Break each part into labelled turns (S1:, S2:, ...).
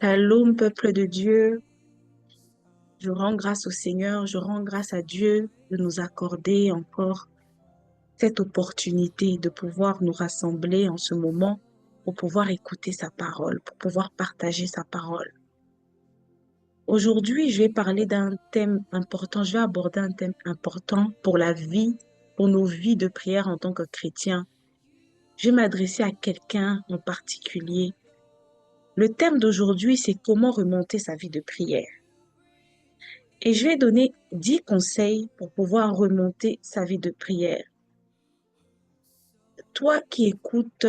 S1: Shalom, peuple de Dieu. Je rends grâce au Seigneur, je rends grâce à Dieu de nous accorder encore cette opportunité de pouvoir nous rassembler en ce moment pour pouvoir écouter sa parole, pour pouvoir partager sa parole. Aujourd'hui, je vais parler d'un thème important, je vais aborder un thème important pour la vie, pour nos vies de prière en tant que chrétiens. Je vais m'adresser à quelqu'un en particulier. Le thème d'aujourd'hui, c'est comment remonter sa vie de prière. Et je vais donner 10 conseils pour pouvoir remonter sa vie de prière. Toi qui écoutes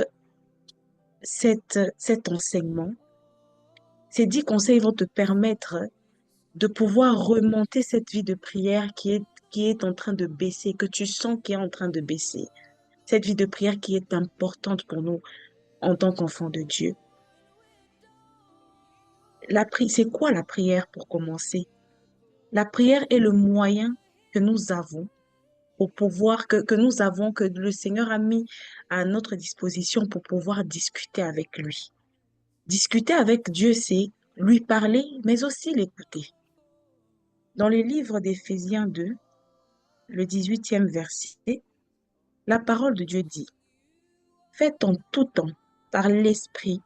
S1: cet enseignement, ces 10 conseils vont te permettre de pouvoir remonter cette vie de prière qui est en train de baisser, que tu sens qui est en train de baisser. Cette vie de prière qui est importante pour nous en tant qu'enfants de Dieu. C'est quoi la prière pour commencer? La prière est le moyen que nous avons pour pouvoir, que nous avons, que le Seigneur a mis à notre disposition pour pouvoir discuter avec lui. Discuter avec Dieu, c'est lui parler, mais aussi l'écouter. Dans le livre d'Éphésiens 2, le 18e verset, la parole de Dieu dit, faites en tout temps, par l'Esprit,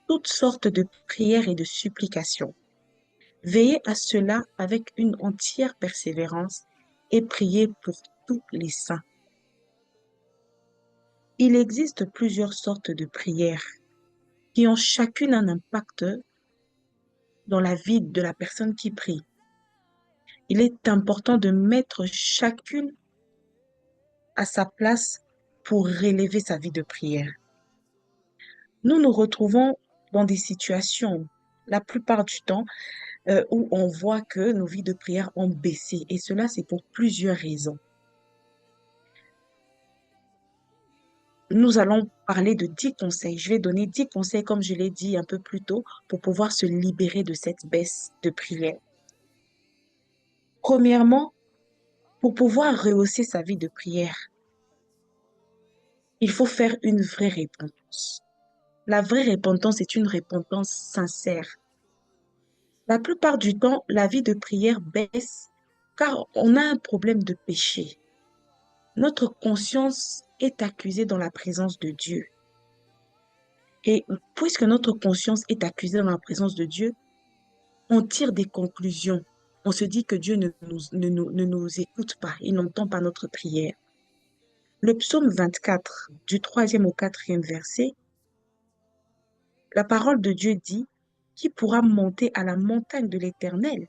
S1: toutes sortes de prières et de supplications. Veillez à cela avec une entière persévérance et priez pour tous les saints. Il existe plusieurs sortes de prières qui ont chacune un impact dans la vie de la personne qui prie. Il est important de mettre chacune à sa place pour relever sa vie de prière. Nous nous retrouvons dans des situations, la plupart du temps, où on voit que nos vies de prière ont baissé. Et cela, c'est pour plusieurs raisons. Nous allons parler de 10 conseils. Je vais donner 10 conseils, comme je l'ai dit un peu plus tôt, pour pouvoir se libérer de cette baisse de prière. Premièrement, pour pouvoir rehausser sa vie de prière, il faut faire une vraie repentance. La vraie repentance est une repentance sincère. La plupart du temps, la vie de prière baisse car on a un problème de péché. Notre conscience est accusée dans la présence de Dieu. Et puisque notre conscience est accusée dans la présence de Dieu, on tire des conclusions. On se dit que Dieu ne nous écoute pas, il n'entend pas notre prière. Le psaume 24, du 3e au 4e verset, la parole de Dieu dit, qui pourra monter à la montagne de l'Éternel,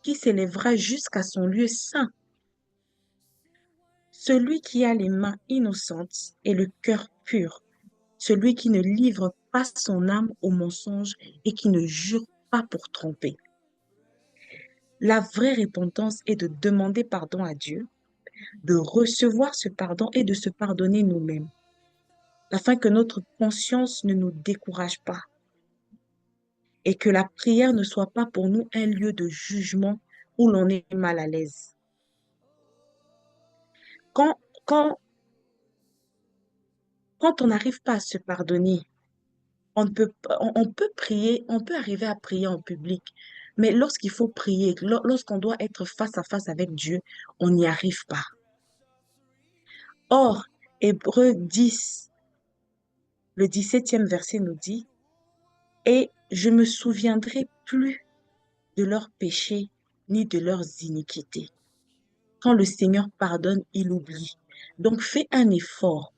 S1: qui s'élèvera jusqu'à son lieu saint. Celui qui a les mains innocentes et le cœur pur, celui qui ne livre pas son âme au mensonge et qui ne jure pas pour tromper. La vraie repentance est de demander pardon à Dieu, de recevoir ce pardon et de se pardonner nous-mêmes, afin que notre conscience ne nous décourage pas et que la prière ne soit pas pour nous un lieu de jugement où l'on est mal à l'aise. Quand, quand, quand on n'arrive pas à se pardonner, on peut prier, on peut arriver à prier en public, mais lorsqu'il faut prier, lorsqu'on doit être face à face avec Dieu, on n'y arrive pas. Or, Hébreux 10, le 17e verset nous dit, et je me souviendrai plus de leurs péchés ni de leurs iniquités. Quand le Seigneur pardonne, il oublie. Donc, fais un effort.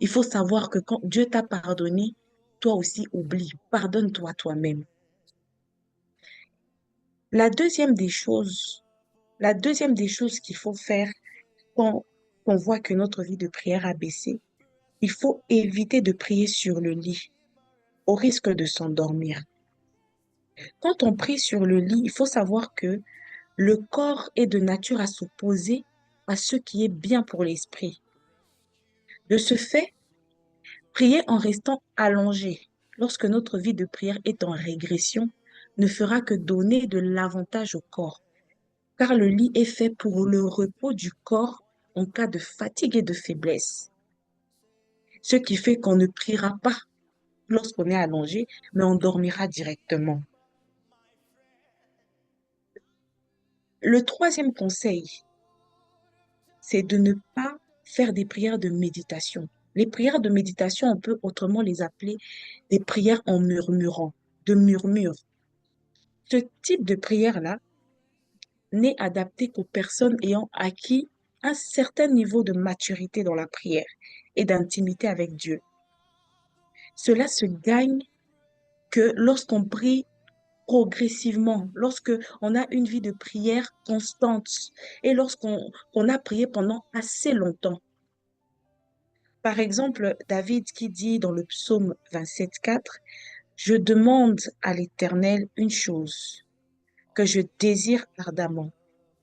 S1: Il faut savoir que quand Dieu t'a pardonné, toi aussi oublie. Pardonne-toi toi-même. La deuxième des choses, la deuxième des choses qu'il faut faire quand on voit que notre vie de prière a baissé, il faut éviter de prier sur le lit, au risque de s'endormir. Quand on prie sur le lit, il faut savoir que le corps est de nature à s'opposer à ce qui est bien pour l'esprit. De ce fait, prier en restant allongé, lorsque notre vie de prière est en régression, ne fera que donner de l'avantage au corps, car le lit est fait pour le repos du corps en cas de fatigue et de faiblesse, ce qui fait qu'on ne priera pas. lorsqu'on est allongé, mais on dormira directement. Le troisième conseil, c'est de ne pas faire des prières de méditation. Les prières de méditation, on peut autrement les appeler des prières en murmurant, de murmure. Ce type de prière-là n'est adapté qu'aux personnes ayant acquis un certain niveau de maturité dans la prière et d'intimité avec Dieu. Cela se gagne que lorsqu'on prie progressivement, lorsque on a une vie de prière constante et lorsqu'on a prié pendant assez longtemps. Par exemple, David qui dit dans le psaume 27,4, je demande à l'Éternel une chose que je désire ardemment.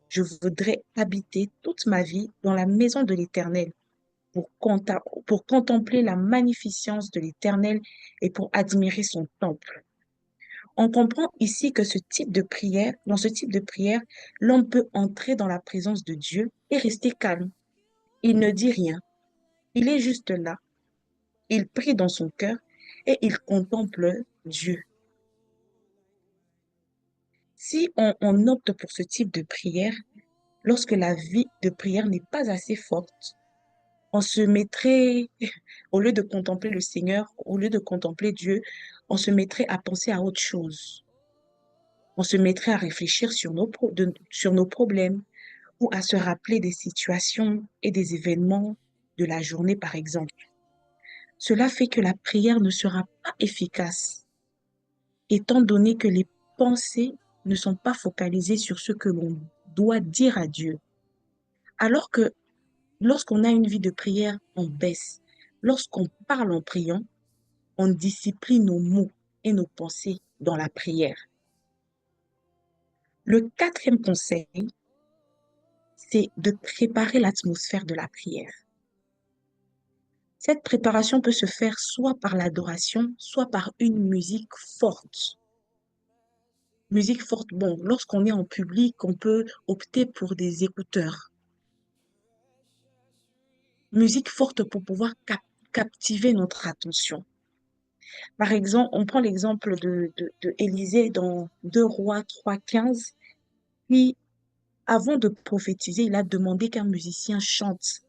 S1: Je voudrais habiter toute ma vie dans la maison de l'Éternel pour contempler la magnificence de l'Éternel et pour admirer son temple. On comprend ici que dans ce type de prière, l'homme peut entrer dans la présence de Dieu et rester calme. Il ne dit rien. Il est juste là. Il prie dans son cœur et il contemple Dieu. Si on opte pour ce type de prière, lorsque la vie de prière n'est pas assez forte, on se mettrait, au lieu de contempler le Seigneur, au lieu de contempler Dieu, on se mettrait à penser à autre chose. On se mettrait à réfléchir sur nos problèmes ou à se rappeler des situations et des événements de la journée, par exemple. Cela fait que la prière ne sera pas efficace, étant donné que les pensées ne sont pas focalisées sur ce que l'on doit dire à Dieu. Alors que lorsqu'on a une vie de prière, on baisse. Lorsqu'on parle en priant, on discipline nos mots et nos pensées dans la prière. Le quatrième conseil, c'est de préparer l'atmosphère de la prière. Cette préparation peut se faire soit par l'adoration, soit par une musique forte. Musique forte, bon, lorsqu'on est en public, on peut opter pour des écouteurs. Musique forte pour pouvoir captiver notre attention. Par exemple, on prend l'exemple de Élisée dans 2 Rois 3,15, qui, avant de prophétiser, il a demandé qu'un musicien chante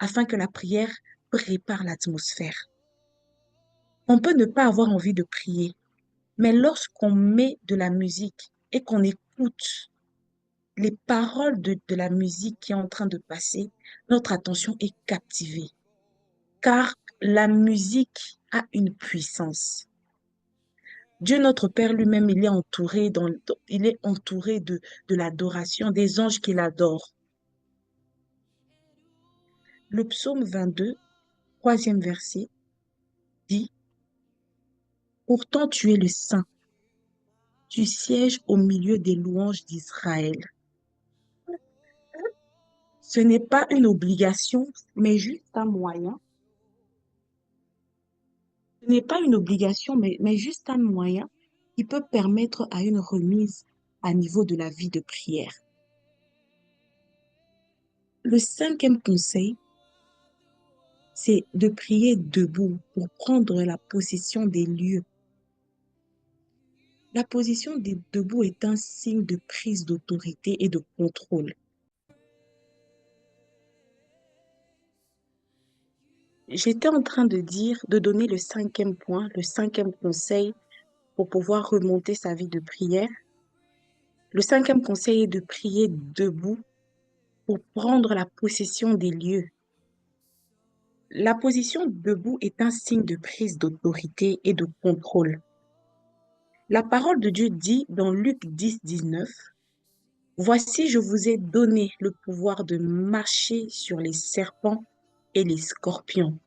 S1: afin que la prière prépare l'atmosphère. On peut ne pas avoir envie de prier, mais lorsqu'on met de la musique et qu'on écoute les paroles de la musique qui est en train de passer, notre attention est captivée, car la musique a une puissance. Dieu notre Père lui-même, il est entouré de l'adoration, des anges qui l'adorent. Le psaume 22, troisième verset, dit, pourtant tu es le Saint, tu sièges au milieu des louanges d'Israël. Ce n'est pas une obligation, mais juste un moyen. Ce n'est pas une obligation, mais juste un moyen qui peut permettre à une remise à niveau de la vie de prière. Le cinquième conseil, c'est de prier debout pour prendre la possession des lieux. La position debout est un signe de prise d'autorité et de contrôle. J'étais en train de donner le cinquième point, le cinquième conseil pour pouvoir remonter sa vie de prière. Le cinquième conseil est de prier debout pour prendre la possession des lieux. La position debout est un signe de prise d'autorité et de contrôle. La parole de Dieu dit dans Luc 10, 19, voici, je vous ai donné le pouvoir de marcher sur les serpents et les scorpions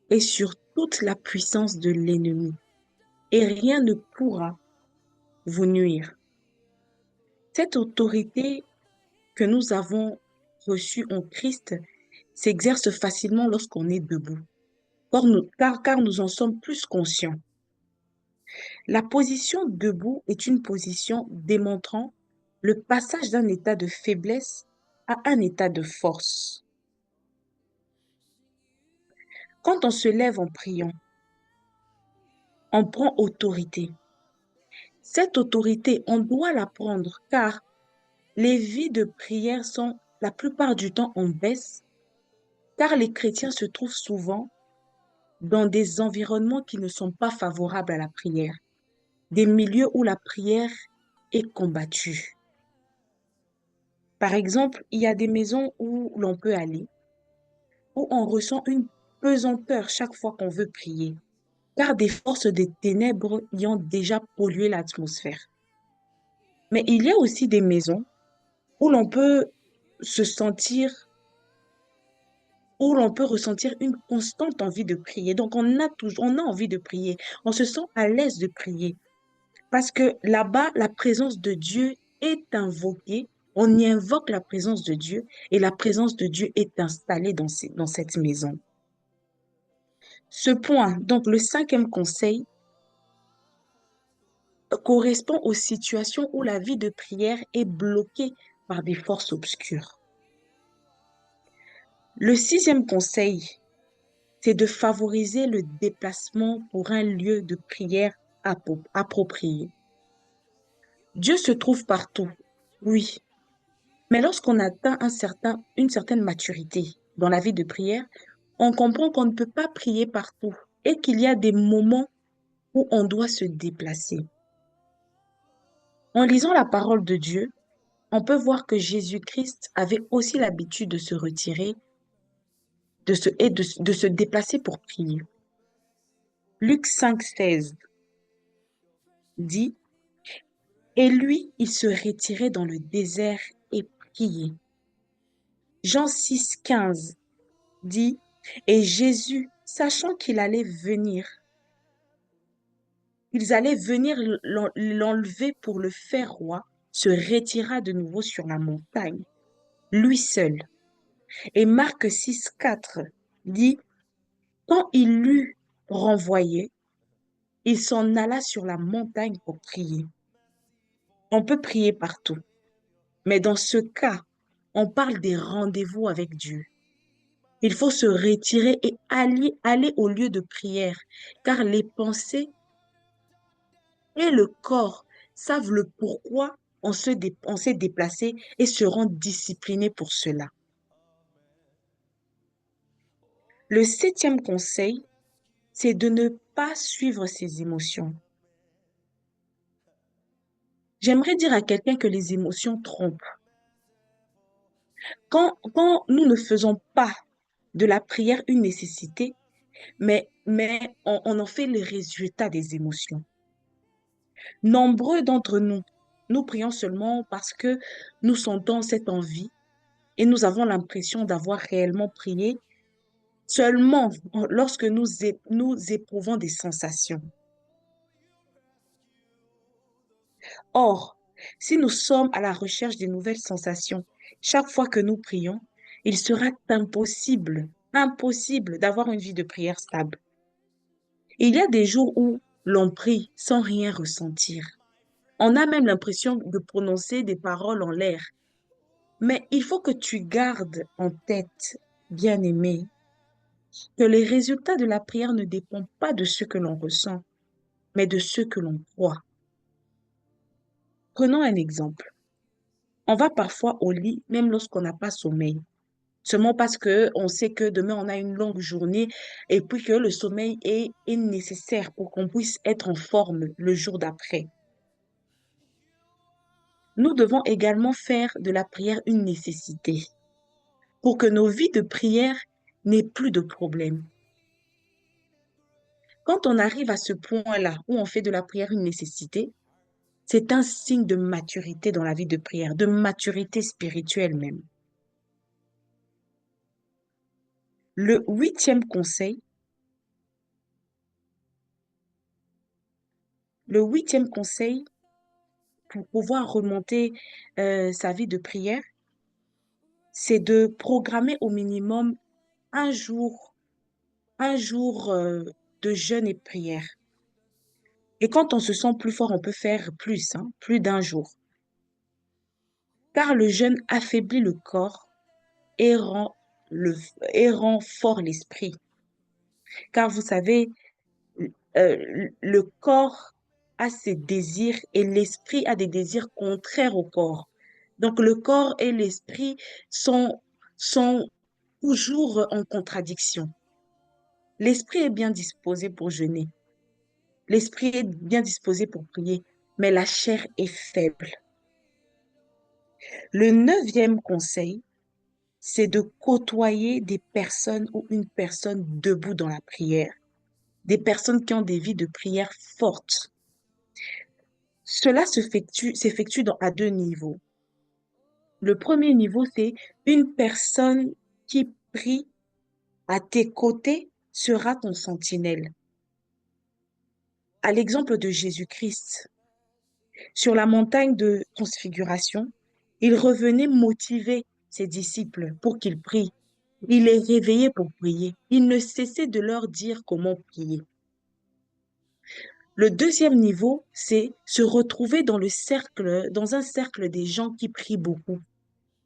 S1: et sur toute la puissance de l'ennemi, et rien ne pourra vous nuire. Cette autorité que nous avons reçue en Christ s'exerce facilement lorsqu'on est debout, car nous en sommes plus conscients. La position debout est une position démontrant le passage d'un état de faiblesse à un état de force. Quand on se lève en priant, On prend autorité. Cette autorité, on doit la prendre car les vies de prière sont la plupart du temps en baisse, car les chrétiens se trouvent souvent dans des environnements qui ne sont pas favorables à la prière, des milieux où la prière est combattue. Par exemple, il y a des maisons où l'on peut aller, où on ressent une pesanteur chaque fois qu'on veut prier, car des forces des ténèbres y ont déjà pollué l'atmosphère. Mais il y a aussi des maisons où l'on peut se sentir, où l'on peut ressentir une constante envie de prier. Donc, on a envie de prier. On se sent à l'aise de prier. Parce que là-bas, la présence de Dieu est invoquée. On y invoque la présence de Dieu et la présence de Dieu est installée dans cette maison. Ce point, donc le cinquième conseil, correspond aux situations où la vie de prière est bloquée par des forces obscures. Le sixième conseil, c'est de favoriser le déplacement pour un lieu de prière approprié. Dieu se trouve partout, oui, mais lorsqu'on atteint une certaine maturité dans la vie de prière, on comprend qu'on ne peut pas prier partout et qu'il y a des moments où on doit se déplacer. En lisant la parole de Dieu, on peut voir que Jésus-Christ avait aussi l'habitude de se retirer de se déplacer pour prier. Luc 5,16 dit, et lui, il se retirait dans le désert et priait. Jean 6,15 dit, et Jésus, sachant qu'ils allaient venir l'enlever pour le faire roi, se retira de nouveau sur la montagne, lui seul. Et Marc 6,4 dit, quand il l'eut renvoyé, il s'en alla sur la montagne pour prier. On peut prier partout, mais dans ce cas, on parle des rendez-vous avec Dieu. Il faut se retirer et aller au lieu de prière, car les pensées et le corps savent le pourquoi on s'est déplacé et seront disciplinés pour cela. Le septième conseil, c'est de ne pas suivre ses émotions. J'aimerais dire à quelqu'un que les émotions trompent. Quand nous ne faisons pas de la prière une nécessité, mais on en fait le résultat des émotions. Nombreux d'entre nous, nous prions seulement parce que nous sentons cette envie et nous avons l'impression d'avoir réellement prié seulement lorsque nous éprouvons des sensations. Or, si nous sommes à la recherche des nouvelles sensations, chaque fois que nous prions, il sera impossible d'avoir une vie de prière stable. Il y a des jours où l'on prie sans rien ressentir. On a même l'impression de prononcer des paroles en l'air. Mais il faut que tu gardes en tête, bien-aimé, que les résultats de la prière ne dépendent pas de ce que l'on ressent, mais de ce que l'on croit. Prenons un exemple. On va parfois au lit, même lorsqu'on n'a pas sommeil. Seulement parce que on sait que demain, on a une longue journée et puis que le sommeil est nécessaire pour qu'on puisse être en forme le jour d'après. Nous devons également faire de la prière une nécessité pour que nos vies de prière n'aient plus de problèmes. Quand on arrive à ce point-là où on fait de la prière une nécessité, c'est un signe de maturité dans la vie de prière, de maturité spirituelle même. Le huitième conseil, le huitième conseil pour pouvoir remonter sa vie de prière, c'est de programmer au minimum un jour, un jour de jeûne et prière. Et quand on se sent plus fort, on peut faire plus, hein, plus d'un jour. Car le jeûne affaiblit le corps et et rend fort l'esprit. Car vous savez, le corps a ses désirs et l'esprit a des désirs contraires au corps. Donc le corps et l'esprit sont toujours en contradiction. L'esprit est bien disposé pour jeûner, l'esprit est bien disposé pour prier, mais la chair est faible. Le neuvième conseil, c'est de côtoyer des personnes ou une personne debout dans la prière, des personnes qui ont des vies de prière fortes. Cela s'effectue à deux niveaux. Le premier niveau, c'est une personne qui prie à tes côtés sera ton sentinelle. À l'exemple de Jésus-Christ, sur la montagne de transfiguration, il revenait motiver ses disciples pour qu'ils prient. Il les réveillait pour prier. Il ne cessait de leur dire comment prier. Le deuxième niveau, c'est se retrouver dans un cercle des gens qui prient beaucoup.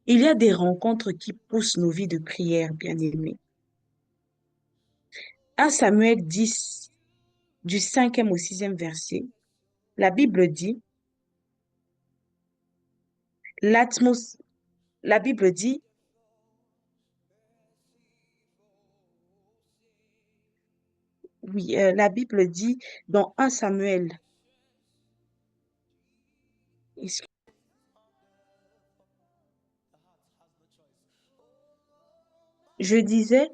S1: Il y a des rencontres qui poussent nos vies de prière, bien-aimés. 1 Samuel 10, du 5e au 6e verset, la Bible dit, l'atmos- la Bible dit, oui, la Bible dit dans 1 Samuel, excuse- je disais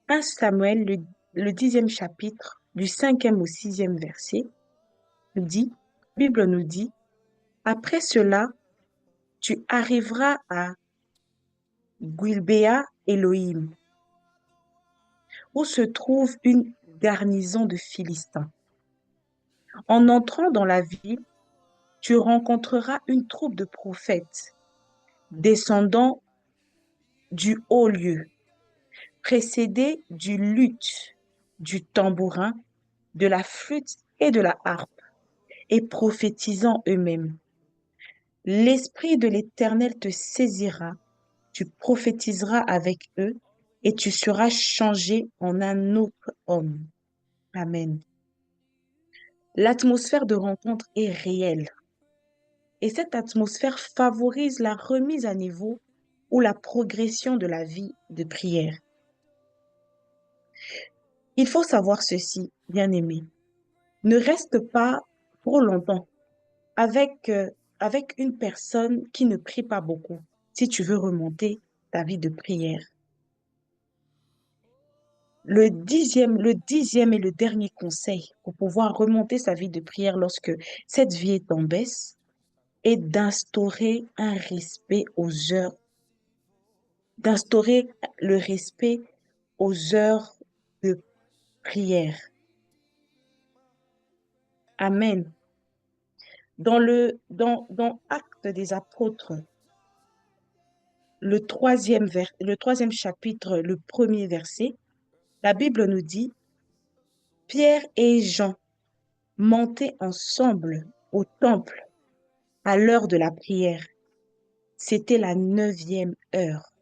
S1: 1 Samuel, le 10e chapitre, du 5e au 6e verset, dit, la Bible nous dit, après cela, tu arriveras à Guilbéa Elohim, où se trouve une garnison de Philistins. En entrant dans la ville, tu rencontreras une troupe de prophètes descendant du haut lieu, précédés du luth, du tambourin, de la flûte et de la harpe, et prophétisant eux-mêmes. L'Esprit de l'Éternel te saisira, tu prophétiseras avec eux, et tu seras changé en un autre homme. Amen. L'atmosphère de rencontre est réelle. Et cette atmosphère favorise la remise à niveau ou la progression de la vie de prière. Il faut savoir ceci, bien-aimé. Ne reste pas trop longtemps avec, avec une personne qui ne prie pas beaucoup si tu veux remonter ta vie de prière. Le dixième et le dernier conseil pour pouvoir remonter sa vie de prière lorsque cette vie est en baisse est d'instaurer le respect aux heures de prière. Amen. Dans Actes des Apôtres, le troisième chapitre, le premier verset, la Bible nous dit, Pierre et Jean montaient ensemble au temple à l'heure de la prière. C'était la 9e heure.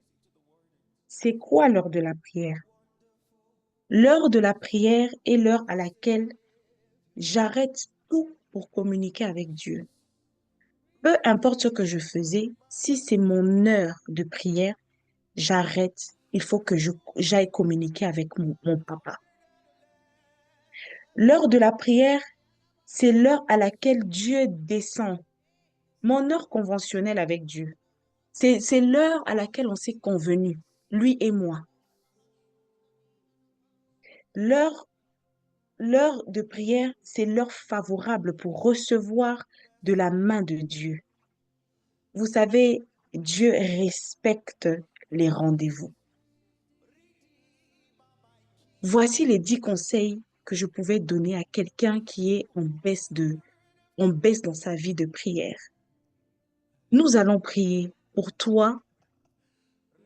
S1: C'est quoi l'heure de la prière? L'heure de la prière est l'heure à laquelle j'arrête tout pour communiquer avec Dieu. Peu importe ce que je faisais, si c'est mon heure de prière, j'arrête. Il faut que j'aille communiquer avec mon papa. L'heure de la prière, c'est l'heure à laquelle Dieu descend. Mon heure conventionnelle avec Dieu. C'est l'heure à laquelle on s'est convenu, lui et moi. L'heure, l'heure de prière, c'est l'heure favorable pour recevoir de la main de Dieu. Vous savez, Dieu respecte les rendez-vous. Voici les 10 conseils que je pouvais donner à quelqu'un qui est en baisse dans sa vie de prière. Nous allons prier pour toi,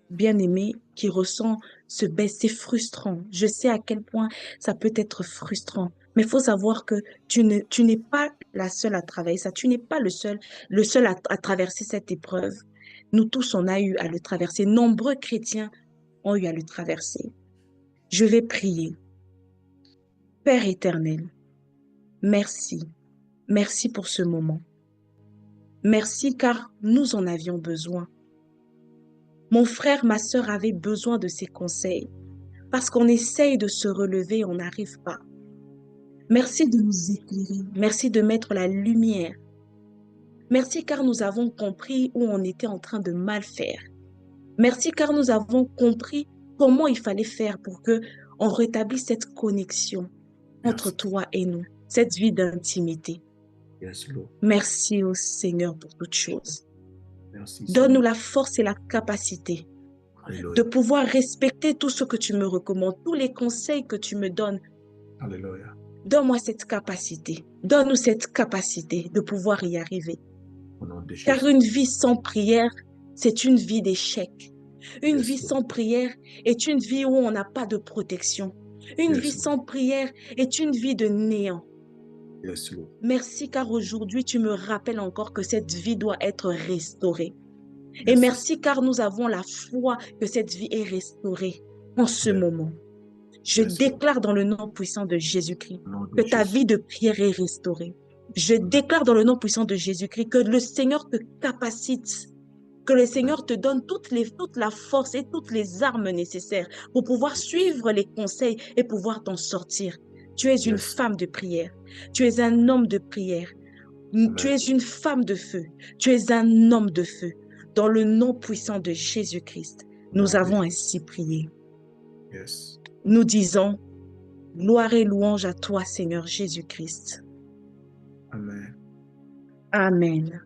S1: bien-aimé, qui ressent ce baisse. C'est frustrant. Je sais à quel point ça peut être frustrant. Mais il faut savoir que tu n'es pas la seule à travailler ça. Tu n'es pas le seul à traverser cette épreuve. Nous tous, on a eu à le traverser. Nombreux chrétiens ont eu à le traverser. Je vais prier. Père éternel, merci. Merci pour ce moment. Merci car nous en avions besoin. Mon frère, ma sœur avaient besoin de ces conseils parce qu'on essaye de se relever, on n'arrive pas. Merci de nous éclairer. Merci de mettre la lumière. Merci car nous avons compris où on était en train de mal faire. Merci car nous avons compris comment il fallait faire pour que on rétablisse cette connexion entre
S2: Merci.
S1: toi et nous, cette vie d'intimité.
S2: Yes, Lord.
S1: Merci au Seigneur pour toutes choses.
S2: Merci,
S1: Donne-nous
S2: Seigneur.
S1: la force et la capacité de
S2: Alléluia.
S1: pouvoir respecter tout ce que tu me recommandes, tous les conseils que tu me donnes.
S2: Alléluia.
S1: Donne-moi cette capacité. Donne-nous cette capacité de pouvoir y arriver.
S2: Au nom de
S1: Car
S2: Jésus.
S1: une vie sans prière, c'est une vie d'échec. Une vie
S2: Yes, Lord.
S1: sans prière est une vie où on n'a pas de protection. Une vie
S2: Yes, Lord.
S1: sans prière est une vie de néant.
S2: Yes, Lord.
S1: Merci car aujourd'hui tu me rappelles encore que cette vie doit être restaurée. Et
S2: Merci.
S1: merci car nous avons la foi que cette vie est restaurée en ce
S2: Yes.
S1: moment. Je
S2: Yes, Lord.
S1: déclare dans le nom puissant de Jésus-Christ
S2: Au nom de
S1: que ta
S2: Jésus.
S1: vie de prière est restaurée. Je déclare dans le nom puissant de Jésus-Christ que le Seigneur te capacite, que le Seigneur te donne toute la force et toutes les armes nécessaires pour pouvoir suivre les conseils et pouvoir t'en sortir. Tu es une
S2: Yes.
S1: femme de prière. Tu es un homme de prière. Tu
S2: Amen.
S1: es une femme de feu. Tu es un homme de feu. Dans le nom puissant de Jésus-Christ,
S2: Au nom
S1: nous
S2: de
S1: avons
S2: Jésus.
S1: ainsi prié.
S2: Yes.
S1: Nous disons, gloire et louange à toi, Seigneur Jésus-Christ.
S2: Amen.
S1: Amen.